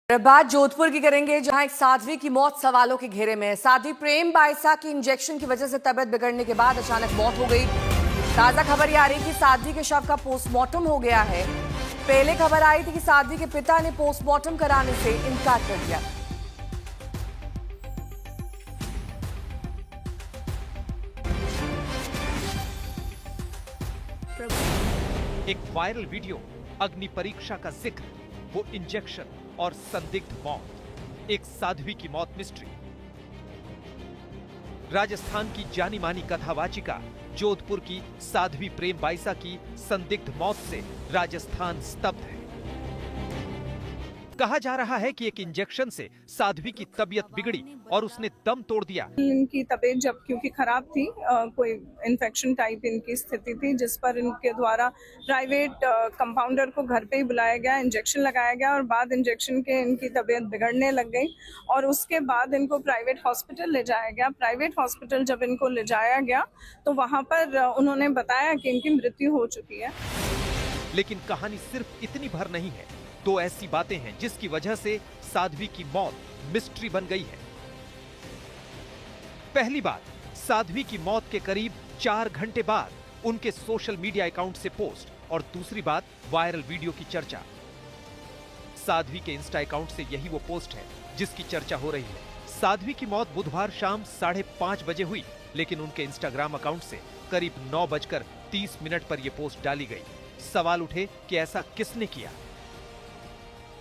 बात जोधपुर की करेंगे, जहां एक साध्वी की मौत सवालों के घेरे में है। साध्वी प्रेम बाइसा की इंजेक्शन की वजह से तबीयत बिगड़ने के बाद अचानक मौत हो गई। ताजा खबर ये आ रही कि साध्वी के शव का पोस्टमार्टम हो गया है। पहले खबर आई थी कि साध्वी के पिता ने पोस्टमार्टम कराने से इनकार कर दिया। एक वायरल वीडियो, अग्नि परीक्षा का जिक्र, वो इंजेक्शन और संदिग्ध मौत। एक साध्वी की मौत मिस्ट्री। राजस्थान की जानी मानी कथावाचिका जोधपुर की साध्वी प्रेम बाइसा की संदिग्ध मौत से राजस्थान स्तब्ध है। कहा जा रहा है कि एक इंजेक्शन से साध्वी की तबीयत बिगड़ी और उसने दम तोड़ दिया। इनकी तबीयत जब क्योंकि खराब थी, कोई इन्फेक्शन टाइप इनकी स्थिति थी, जिस पर इनके द्वारा प्राइवेट कंपाउंडर को घर पे ही बुलाया गया, इंजेक्शन लगाया गया और बाद इंजेक्शन के इनकी तबीयत बिगड़ने लग गई और उसके बाद इनको प्राइवेट हॉस्पिटल ले जाया गया। प्राइवेट हॉस्पिटल जब इनको ले जाया गया तो वहाँ पर उन्होंने बताया कि इनकी मृत्यु हो चुकी है। लेकिन कहानी सिर्फ इतनी भर नहीं है। दो ऐसी बातें हैं जिसकी वजह से साध्वी की मौत मिस्ट्री बन गई है। पहली बात, साध्वी की मौत के करीब 4 घंटे बाद उनके सोशल मीडिया अकाउंट से पोस्ट, और दूसरी बात, वायरल वीडियो की चर्चा। साध्वी के इंस्टा अकाउंट से यही वो पोस्ट है जिसकी चर्चा हो रही है। साध्वी की मौत बुधवार शाम 5:30 बजे हुई, लेकिन उनके इंस्टाग्राम अकाउंट से करीब 9:30 पर यह पोस्ट डाली गई। सवाल उठे कि ऐसा किसने किया।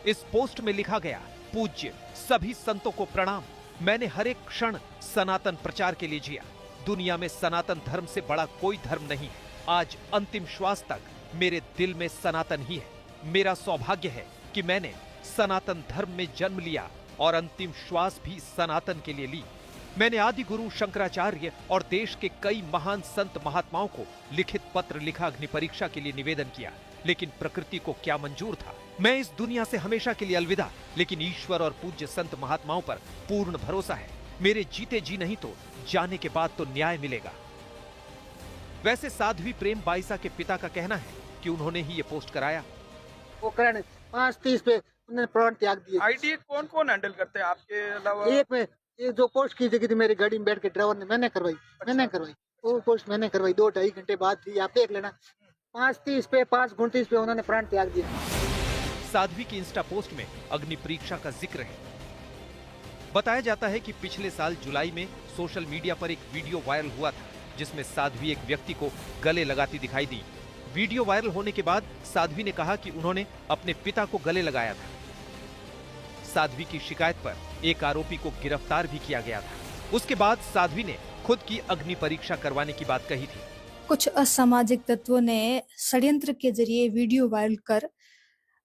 इस पोस्ट में लिखा गया, पूज्य सभी संतों को प्रणाम। मैंने हर एक क्षण सनातन प्रचार के लिए जिया। दुनिया में सनातन धर्म से बड़ा कोई धर्म नहीं है। आज अंतिम श्वास तक मेरे दिल में सनातन ही है। मेरा सौभाग्य है कि मैंने सनातन धर्म में जन्म लिया और अंतिम श्वास भी सनातन के लिए ली। मैंने आदि गुरु शंकराचार्य और देश के कई महान संत महात्माओं को लिखित पत्र लिखा, अग्नि परीक्षा के लिए निवेदन किया, लेकिन प्रकृति को क्या मंजूर था। मैं इस दुनिया से हमेशा के लिए अलविदा, लेकिन ईश्वर और पूज्य संत महात्माओं पर पूर्ण भरोसा है। मेरे जीते जी नहीं तो जाने के बाद तो न्याय मिलेगा। वैसे साध्वी प्रेम बाइसा के पिता का कहना है कि उन्होंने ही ये पोस्ट कराया। वो करण 5:30 पे उन्होंने प्राण त्याग दिए। आईडी कौन कौन हैंडल करते हैं आपके अलावा? ये जो पोस्ट की थी मेरी गाड़ी में बैठ के ड्राइवर ने मैंने करवाई। मैंने करवाई वो पोस्ट, मैंने करवाई 2-2.5 घंटे बाद थी। आप देख लेना 5:30 पे 5:29 पे उन्होंने प्राण त्याग दिया। साध्वी की इंस्टा पोस्ट में अग्नि परीक्षा का जिक्र है। बताया जाता है कि पिछले साल जुलाई में सोशल मीडिया पर एक वीडियो वायरल हुआ था जिसमें साध्वी एक व्यक्ति को गले लगाती दिखाई दी। वीडियो वायरल होने के बाद साध्वी ने कहा कि उन्होंने अपने पिता को गले लगाया था। साध्वी की शिकायत पर एक आरोपी को गिरफ्तार भी किया गया था। उसके बाद साध्वी ने खुद की अग्नि परीक्षा करवाने की बात कही थी। कुछ असामाजिक तत्वों ने षड्यंत्र के जरिए वीडियो वायरल कर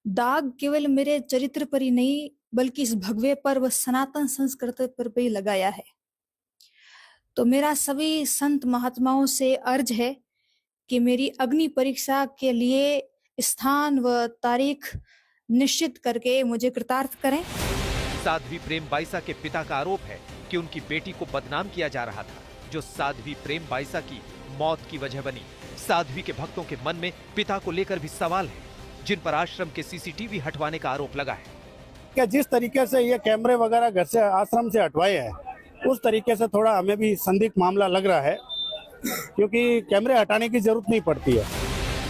दाग केवल मेरे चरित्र पर ही नहीं बल्कि इस भगवे पर व सनातन संस्कृति पर भी लगाया है। तो मेरा सभी संत महात्माओं से अर्ज है कि मेरी अग्नि परीक्षा के लिए स्थान व तारीख निश्चित करके मुझे कृतार्थ करें। साध्वी प्रेम बाइसा के पिता का आरोप है कि उनकी बेटी को बदनाम किया जा रहा था, जो साध्वी प्रेम बाइसा की मौत की वजह बनी। साध्वी के भक्तों के मन में पिता को लेकर भी सवाल है, जिन पर आश्रम के सीसीटीवी हटवाने का आरोप लगा है। क्या जिस तरीके से ये कैमरे वगैरह घर से आश्रम से हटवाए हैं, उस तरीके से थोड़ा हमें भी संदिग्ध मामला लग रहा है, क्योंकि कैमरे हटाने की जरूरत नहीं पड़ती है।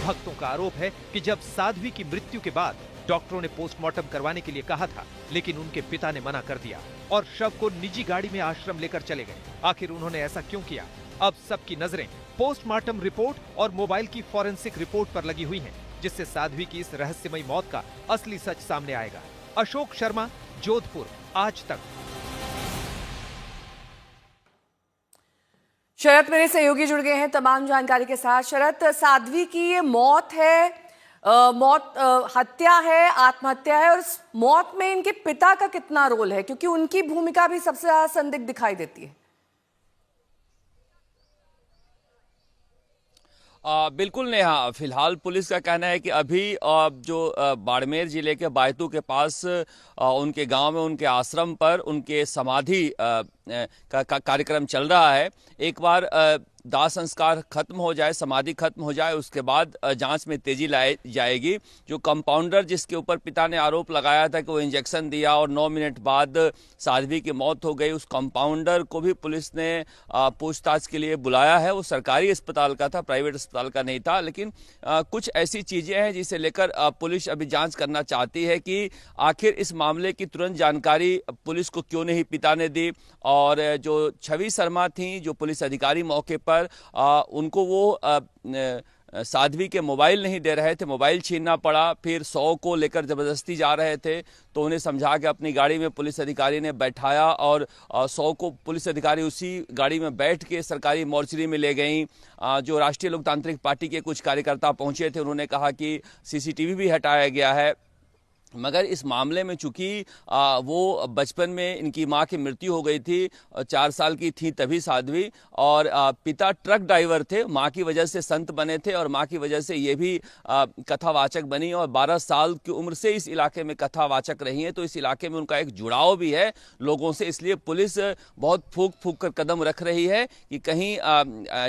भक्तों का आरोप है कि जब साध्वी की मृत्यु के बाद डॉक्टरों ने पोस्टमार्टम करवाने के लिए कहा था, लेकिन उनके पिता ने मना कर दिया और शव को निजी गाड़ी में आश्रम लेकर चले गए। आखिर उन्होंने ऐसा क्यों किया? अब सबकी नजरें पोस्टमार्टम रिपोर्ट और मोबाइल की फॉरेंसिक रिपोर्ट पर लगी हुई हैं, जिससे साध्वी की इस रहस्यमयी मौत का असली सच सामने आएगा। अशोक शर्मा, जोधपुर, आज तक। शरद मेरे सहयोगी जुड़ गए हैं तमाम जानकारी के साथ। शरद, साध्वी की ये मौत है, हत्या है, आत्महत्या है, और इस मौत में इनके पिता का कितना रोल है, क्योंकि उनकी भूमिका भी सबसे ज्यादा संदिग्ध दिखाई देती है। बिल्कुल नेहा, फिलहाल पुलिस का कहना है कि अभी जो बाड़मेर जिले के बायतू के पास उनके गांव में उनके आश्रम पर उनके समाधि कार्यक्रम चल रहा है। एक बार दाह संस्कार खत्म हो जाए, समाधि खत्म हो जाए, उसके बाद जांच में तेजी लाई जाएगी। जो कंपाउंडर जिसके ऊपर पिता ने आरोप लगाया था कि वो इंजेक्शन दिया और 9 मिनट बाद साध्वी की मौत हो गई, उस कंपाउंडर को भी पुलिस ने पूछताछ के लिए बुलाया है। वो सरकारी अस्पताल का था, प्राइवेट अस्पताल का नहीं था। लेकिन कुछ ऐसी चीजें हैं जिसे लेकर पुलिस अभी जांच करना चाहती है कि आखिर इस मामले की तुरंत जानकारी पुलिस को क्यों नहीं पिता ने दी। और जो छवि शर्मा थी, जो पुलिस अधिकारी मौके पर, उनको वो साध्वी के मोबाइल नहीं दे रहे थे, मोबाइल छीनना पड़ा। फिर 100 को लेकर जबरदस्ती जा रहे थे तो उन्हें समझा के अपनी गाड़ी में पुलिस अधिकारी ने बैठाया और 100 को पुलिस अधिकारी उसी गाड़ी में बैठ के सरकारी मोर्चरी में ले गई। जो राष्ट्रीय लोकतांत्रिक पार्टी के कुछ कार्यकर्ता पहुंचे थे, उन्होंने कहा कि सीसीटीवी भी हटाया गया है। मगर इस मामले में चूंकि वो बचपन में इनकी मां की मृत्यु हो गई थी, 4 साल की थी तभी साध्वी, और पिता ट्रक ड्राइवर थे, मां की वजह से संत बने थे और मां की वजह से ये भी कथावाचक बनी और 12 साल की उम्र से इस इलाके में कथावाचक रही हैं। तो इस इलाके में उनका एक जुड़ाव भी है लोगों से, इसलिए पुलिस बहुत फूंक फूंक कर कदम रख रही है कि कहीं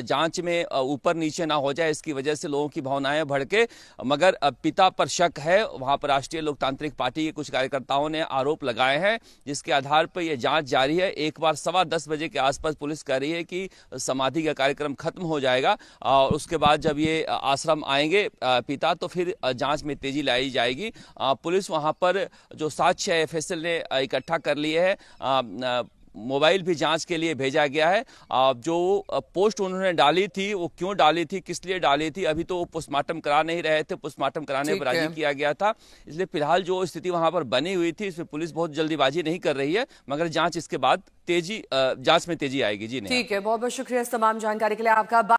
जांच में ऊपर नीचे ना हो जाए, इसकी वजह से लोगों की भावनाएं भड़के। मगर पिता पर शक है, वहां पर राष्ट्रीय लोकतांत्रिक पार्टी के कुछ कार्यकर्ताओं ने आरोप लगाए हैं, जिसके आधार पर यह जांच जारी है। एक बार 10:15 बजे के आसपास पुलिस कह रही है कि समाधि का कार्यक्रम खत्म हो जाएगा और उसके बाद जब ये आश्रम आएंगे पिता, तो फिर जांच में तेजी लाई जाएगी। पुलिस वहां पर जो साक्ष्य है एफएसएल ने इकट्ठा कर लिए है। मोबाइल भी जांच के लिए भेजा गया है। जो पोस्ट उन्होंने डाली थी वो क्यों डाली थी, किस लिए डाली थी, अभी तो वो पोस्टमार्टम करा नहीं रहे थे, पोस्टमार्टम कराने पर राजी किया गया था। इसलिए फिलहाल जो स्थिति वहां पर बनी हुई थी, इसमें पुलिस बहुत जल्दीबाजी नहीं कर रही है, मगर जांच इसके बाद जांच में तेजी आएगी। जी नहीं, ठीक है, बहुत बहुत शुक्रिया इस तमाम जानकारी के लिए आपका।